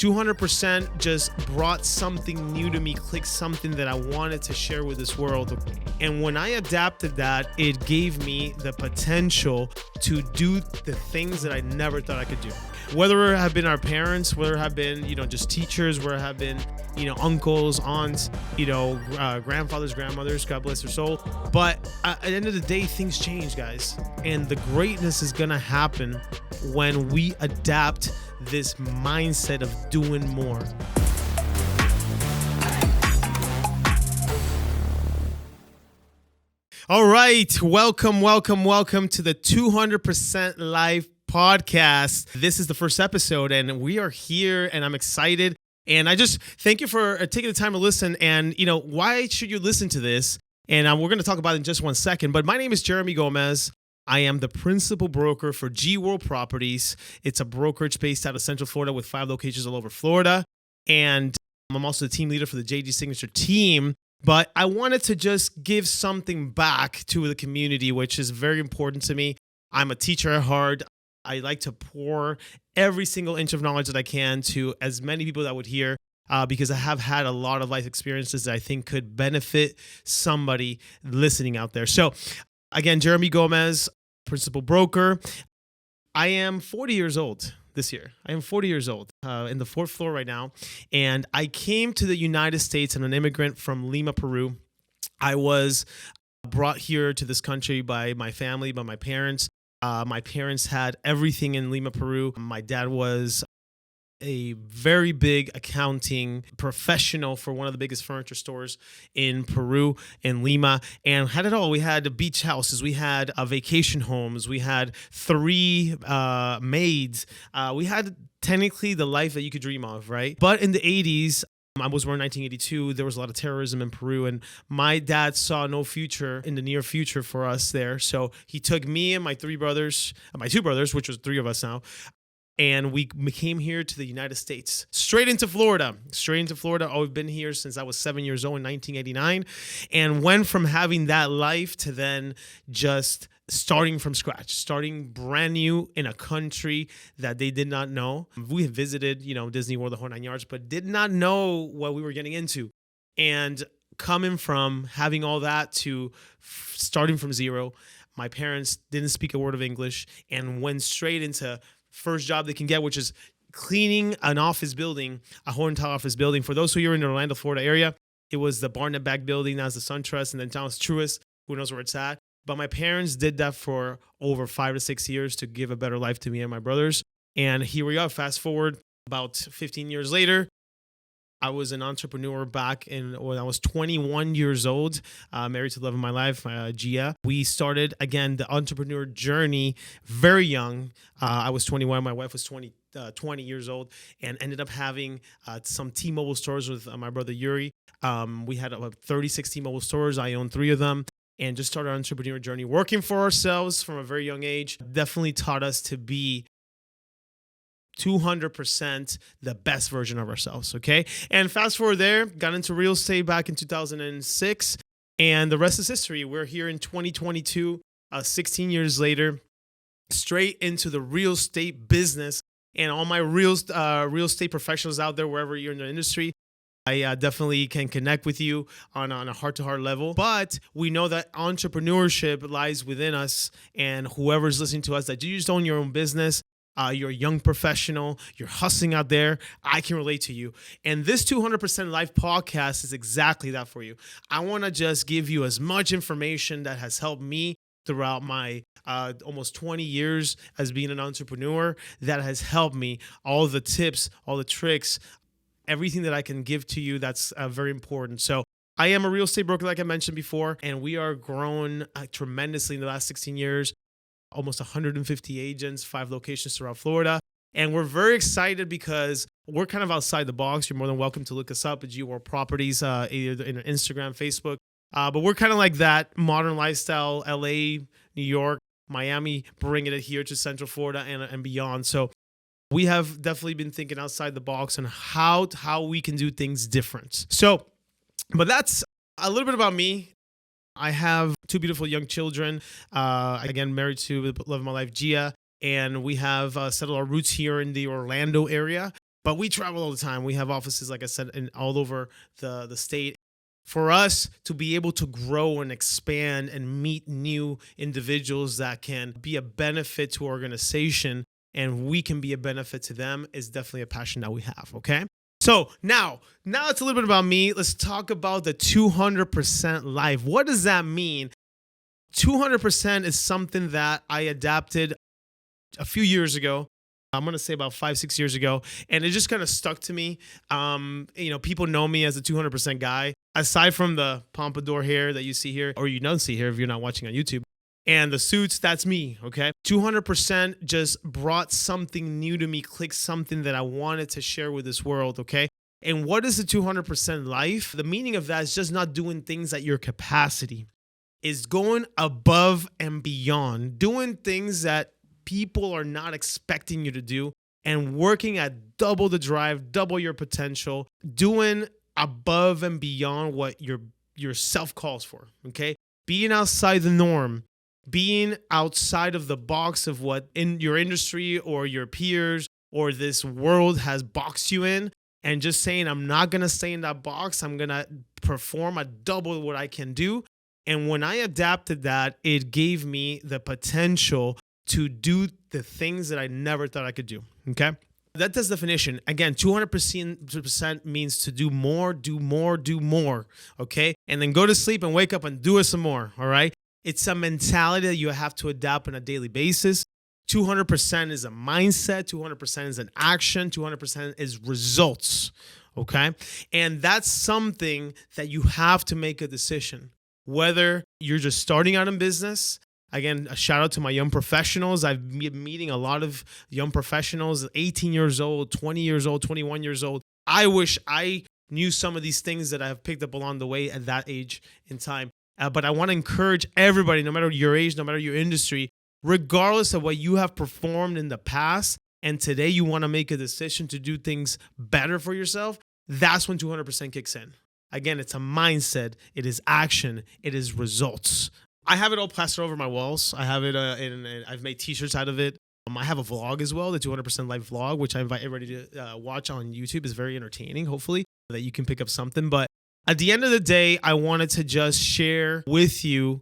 200% just brought something new to me, clicked something that I wanted to share with this world. And when I adapted that, it gave me the potential to do the things that I never thought I could do. Whether it have been our parents, whether it have been, just teachers, whether it have been, uncles, aunts, grandfathers, grandmothers, God bless their soul. But at the end of the day, things change, guys. And the greatness is going to happen when we adapt this mindset of doing more. All right. Welcome to the 200% Life podcast. This is the first episode and we are here and I'm excited. And I just thank you for taking the time to listen. And, why should you listen to this? And we're going to talk about it in just 1 second. But my name is Jeremy Gomez. I am the principal broker for G World Properties. It's a brokerage based out of Central Florida with 5 locations all over Florida. And I'm also the team leader for the JG Signature team. But I wanted to just give something back to the community, which is very important to me. I'm a teacher at heart. I like to pour every single inch of knowledge that I can to as many people that would hear because I have had a lot of life experiences that I think could benefit somebody listening out there. So again, Jeremy Gomez, principal broker. I am 40 years old this year. I am 40 years old in the 4th floor right now. And I came to the United States. I'm an immigrant from Lima, Peru. I was brought here to this country by my family, by my parents. My parents had everything in Lima, Peru. My dad was a very big accounting professional for one of the biggest furniture stores in Peru, in Lima, and had it all. We had beach houses, we had vacation homes, we had 3 maids. We had technically the life that you could dream of, right? But in the 80s, I was born in 1982. There was a lot of terrorism in Peru, and my dad saw no future in the near future for us there. So he took me and my 2 brothers, which was 3 of us now, and we came here to the United States, straight into Florida. I've been here since I was 7 years old in 1989, and went from having that life to then just starting from scratch, starting brand new in a country that they did not know. We had visited, Disney World, the whole 9 yards, but did not know what we were getting into. And coming from having all that to starting from zero, my parents didn't speak a word of English and went straight into first job they can get, which is cleaning an office building, a whole entire office building. For those who are in the Orlando, Florida area, it was the Barnett Back building. Now it's the SunTrust, and then Thomas Truist. Who knows where it's at? But my parents did that for over 5 to 6 years to give a better life to me and my brothers. And here we are. Fast forward about 15 years later. I was an entrepreneur back when I was 21 years old, married to the love of my life, Gia. We started, again, the entrepreneur journey very young. I was 21. My wife was 20 years old, and ended up having some T-Mobile stores with my brother Yuri. We had about 36 T-Mobile stores. I owned 3 of them. And just started our entrepreneur journey, working for ourselves from a very young age. Definitely taught us to be 200% the best version of ourselves, okay? And fast forward there, got into real estate back in 2006, and the rest is history. We're here in 2022, 16 years later, straight into the real estate business. And all my real estate professionals out there, wherever you're in the industry, I definitely can connect with you on a heart-to-heart level. But we know that entrepreneurship lies within us, and whoever's listening to us, that you just own your own business, you're a young professional, you're hustling out there, I can relate to you. And this 200% Life podcast is exactly that for you. I want to just give you as much information that has helped me throughout my almost 20 years as being an entrepreneur, that has helped me, all the tips, all the tricks, everything that I can give to you that's very important. So I am a real estate broker, like I mentioned before, and we are grown tremendously in the last 16 years, almost 150 agents, 5 locations throughout Florida. And we're very excited because we're kind of outside the box. You're more than welcome to look us up at G World Properties, either in Instagram, Facebook. But we're kind of like that modern lifestyle, LA, New York, Miami, bringing it here to Central Florida and beyond. So we have definitely been thinking outside the box on how we can do things different. So, but that's a little bit about me. I have 2 beautiful young children. Again, married to the love of my life, Gia, and we have settled our roots here in the Orlando area. but we travel all the time. We have offices, like I said, in all over the state. For us to be able to grow and expand and meet new individuals that can be a benefit to our organization and we can be a benefit to them is definitely a passion that we have. Okay. So now it's a little bit about me. Let's talk about the 200% life. What does that mean? 200% is something that I adapted a few years ago. I'm going to say about 5-6 years ago. And it just kind of stuck to me. People know me as a 200% guy. Aside from the pompadour hair that you see here, or you don't see here if you're not watching on YouTube, and the suits, that's me, okay? 200% just brought something new to me, clicked something that I wanted to share with this world, okay? And what is the 200% life? The meaning of that is just not doing things at your capacity. Is going above and beyond, doing things that people are not expecting you to do, and working at double the drive, double your potential, doing above and beyond what your self calls for, okay? Being outside the norm, being outside of the box of what in your industry or your peers or this world has boxed you in, and just saying, I'm not going to stay in that box. I'm going to perform at double what I can do. And when I adapted that, it gave me the potential to do the things that I never thought I could do. Okay. That's the definition. Again, 200% means to do more, do more, do more. Okay. And then go to sleep and wake up and do it some more. All right. It's a mentality that you have to adapt on a daily basis. 200% is a mindset. 200% is an action. 200% is results. Okay. And that's something that you have to make a decision. Whether you're just starting out in business, again, a shout out to my young professionals. I've been meeting a lot of young professionals, 18 years old, 20 years old, 21 years old. I wish I knew some of these things that I have picked up along the way at that age in time. But I want to encourage everybody, no matter your age, no matter your industry, regardless of what you have performed in the past, and today you want to make a decision to do things better for yourself, that's when 200% kicks in. Again, it's a mindset. It is action. It is results. I have it all plastered over my walls. I have it I've made t-shirts out of it. I have a vlog as well, the 200% Life vlog, which I invite everybody to watch on YouTube. It's very entertaining, hopefully, that you can pick up something. But at the end of the day, I wanted to just share with you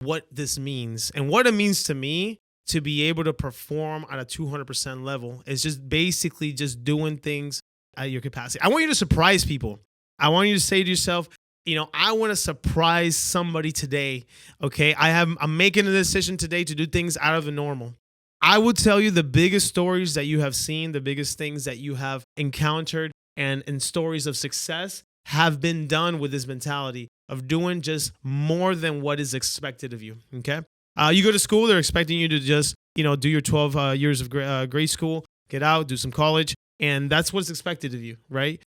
what this means. And what it means to me to be able to perform at a 200% level is just basically just doing things at your capacity. I want you to surprise people. I want you to say to yourself, I want to surprise somebody today. Okay. I'm making a decision today to do things out of the normal. I will tell you the biggest stories that you have seen, the biggest things that you have encountered and stories of success have been done with this mentality of doing just more than what is expected of you. Okay. You go to school, they're expecting you to just, do your 12 years of grade school, get out, do some college. And that's what's expected of you, right?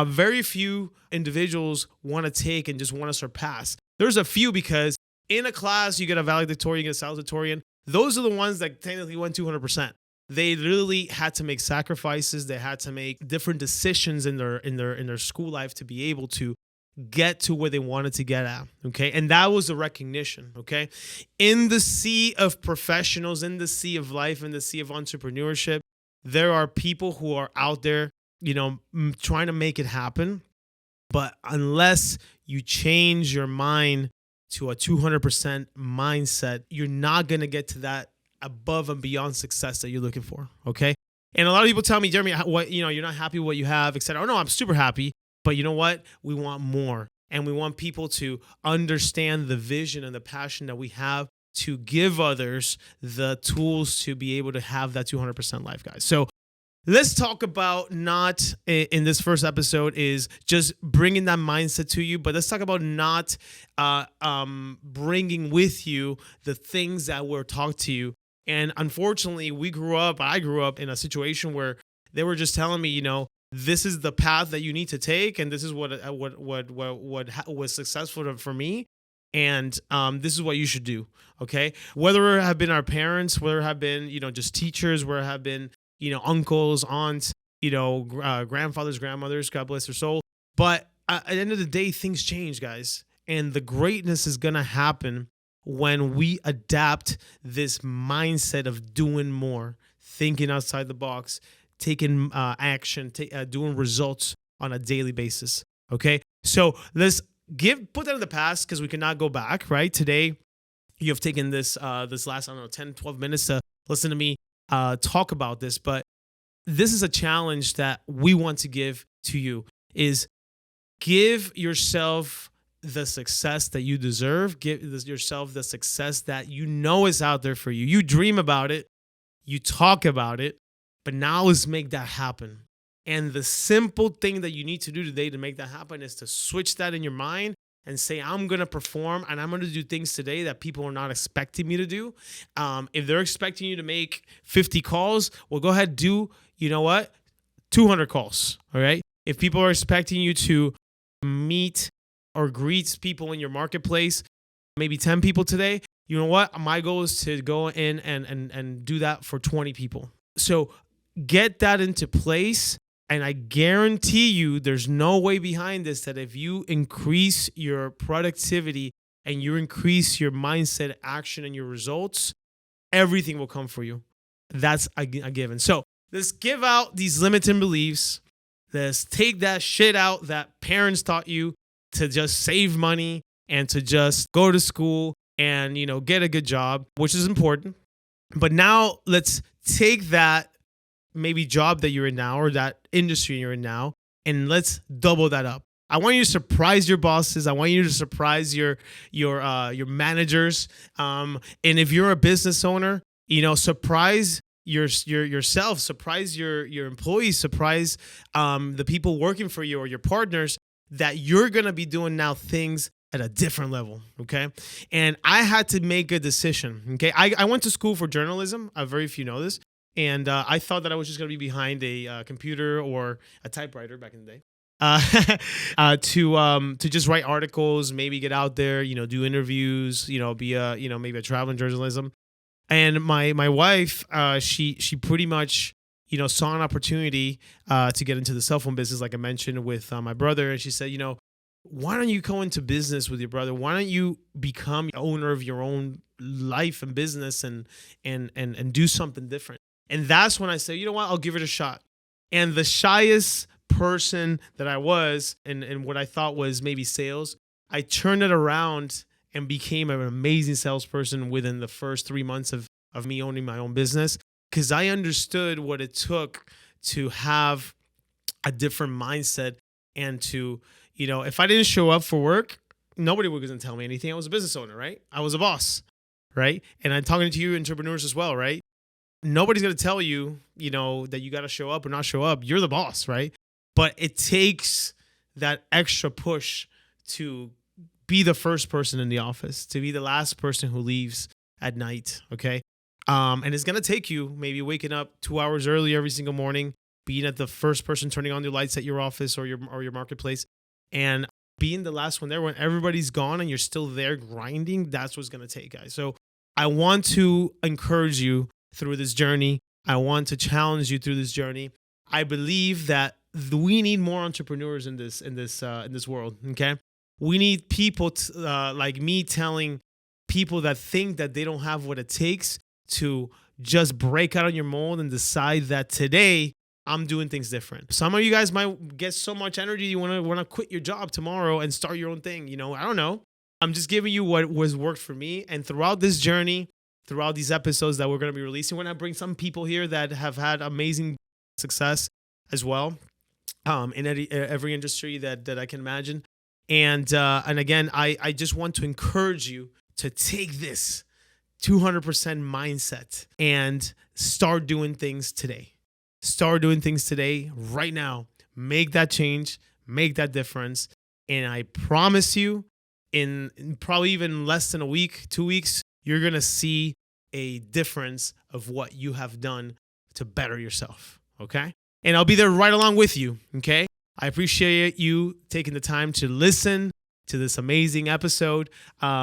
Very few individuals want to take and just want to surpass. There's a few because in a class, you get a valedictorian, you get a salutatorian. Those are the ones that technically went 200%. They literally had to make sacrifices. They had to make different decisions in their school life to be able to get to where they wanted to get at. Okay. And that was the recognition. Okay. In the sea of professionals, in the sea of life, in the sea of entrepreneurship, there are people who are out there trying to make it happen. But unless you change your mind to a 200% mindset, you're not going to get to that above and beyond success that you're looking for. Okay. And a lot of people tell me, Jeremy, you're not happy with what you have, etc. Oh no, I'm super happy. But you know what? We want more. And we want people to understand the vision and the passion that we have to give others the tools to be able to have that 200% life, guys. So let's talk about not in this first episode is just bringing that mindset to you, but let's talk about not bringing with you the things that were taught to you. And unfortunately, I grew up in a situation where they were just telling me, this is the path that you need to take, and this is what was successful for me, and this is what you should do. Okay, whether it have been our parents, whether it have been just teachers, whether it have been uncles, aunts, grandfathers, grandmothers, God bless their soul. But at the end of the day, things change, guys. And the greatness is going to happen when we adapt this mindset of doing more, thinking outside the box, taking action, doing results on a daily basis. Okay. So let's put that in the past because we cannot go back, right? Today, you have taken this last, 10, 12 minutes to listen to me talk about this. But this is a challenge that we want to give to you is give yourself the success that you deserve. Give yourself the success that you know is out there for you. You dream about it. You talk about it. But now let's make that happen. And the simple thing that you need to do today to make that happen is to switch that in your mind and say, I'm going to perform and I'm going to do things today that people are not expecting me to do. If they're expecting you to make 50 calls, well, go ahead, do, 200 calls, all right? If people are expecting you to meet or greet people in your marketplace, maybe 10 people today, you know what? My goal is to go in and do that for 20 people. So get that into place. And I guarantee you there's no way behind this that if you increase your productivity and you increase your mindset, action, and your results, everything will come for you. That's a given. So let's give out these limiting beliefs. Let's take that shit out that parents taught you to just save money and to just go to school and, get a good job, which is important. But now let's take that maybe job that you're in now or that industry you're in now, and let's double that up. I want you to surprise your bosses. I want you to surprise your managers. And if you're a business owner, surprise yourself, surprise your employees, surprise the people working for you or your partners that you're gonna be doing now things at a different level. Okay, and I had to make a decision. Okay, I went to school for journalism. Very few know this. And I thought that I was just going to be behind a computer or a typewriter back in the day to just write articles, maybe get out there, do interviews, be maybe a traveling journalism. And my wife, she pretty much, saw an opportunity to get into the cell phone business, like I mentioned with my brother. And she said, why don't you go into business with your brother? Why don't you become owner of your own life and business and do something different? And that's when I said, you know what, I'll give it a shot. And the shyest person that I was, and what I thought was maybe sales, I turned it around and became an amazing salesperson within the first 3 months of me owning my own business, because I understood what it took to have a different mindset and to, if I didn't show up for work, nobody was going to tell me anything. I was a business owner, right? I was a boss, right? And I'm talking to you entrepreneurs as well, right? Nobody's going to tell you, that you got to show up or not show up. You're the boss, right? But it takes that extra push to be the first person in the office, to be the last person who leaves at night, okay? And it's going to take you maybe waking up 2 hours early every single morning, being at the first person turning on the lights at your office or your marketplace, and being the last one there when everybody's gone and you're still there grinding. That's what's going to take, guys. So I want to encourage you through this journey. I want to challenge you through this journey. I believe that we need more entrepreneurs in this world. Okay, we need people like me telling people that think that they don't have what it takes to just break out on your mold and decide that today I'm doing things different. Some of you guys might get so much energy you want to quit your job tomorrow and start your own thing. I don't know. I'm just giving you what was worked for me, and throughout this journey, throughout these episodes that we're going to be releasing, we're going to bring some people here that have had amazing success as well in every industry that I can imagine. And again, I just want to encourage you to take this 200% mindset and start doing things today. Start doing things today, right now. Make that change, make that difference. And I promise you, in probably even less than a week, 2 weeks, you're going to see a difference of what you have done to better yourself, okay? And I'll be there right along with you, okay? I appreciate you taking the time to listen to this amazing episode.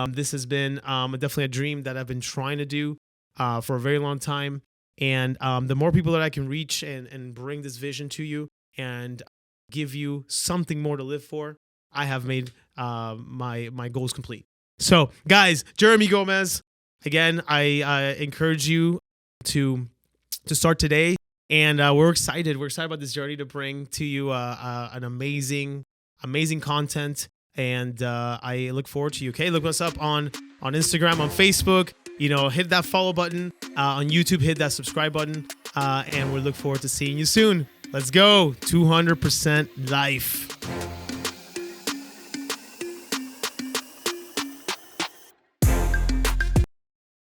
This has been definitely a dream that I've been trying to do for a very long time. And the more people that I can reach and bring this vision to you and give you something more to live for, I have made my goals complete. So, guys, Jeremy Gomez, again, I encourage you to start today And we're excited. We're excited about this journey to bring to you an amazing content. And I look forward to you. Okay, look us up on Instagram, on Facebook. Hit that follow button. On YouTube, hit that subscribe button. And we look forward to seeing you soon. Let's go. 200% life.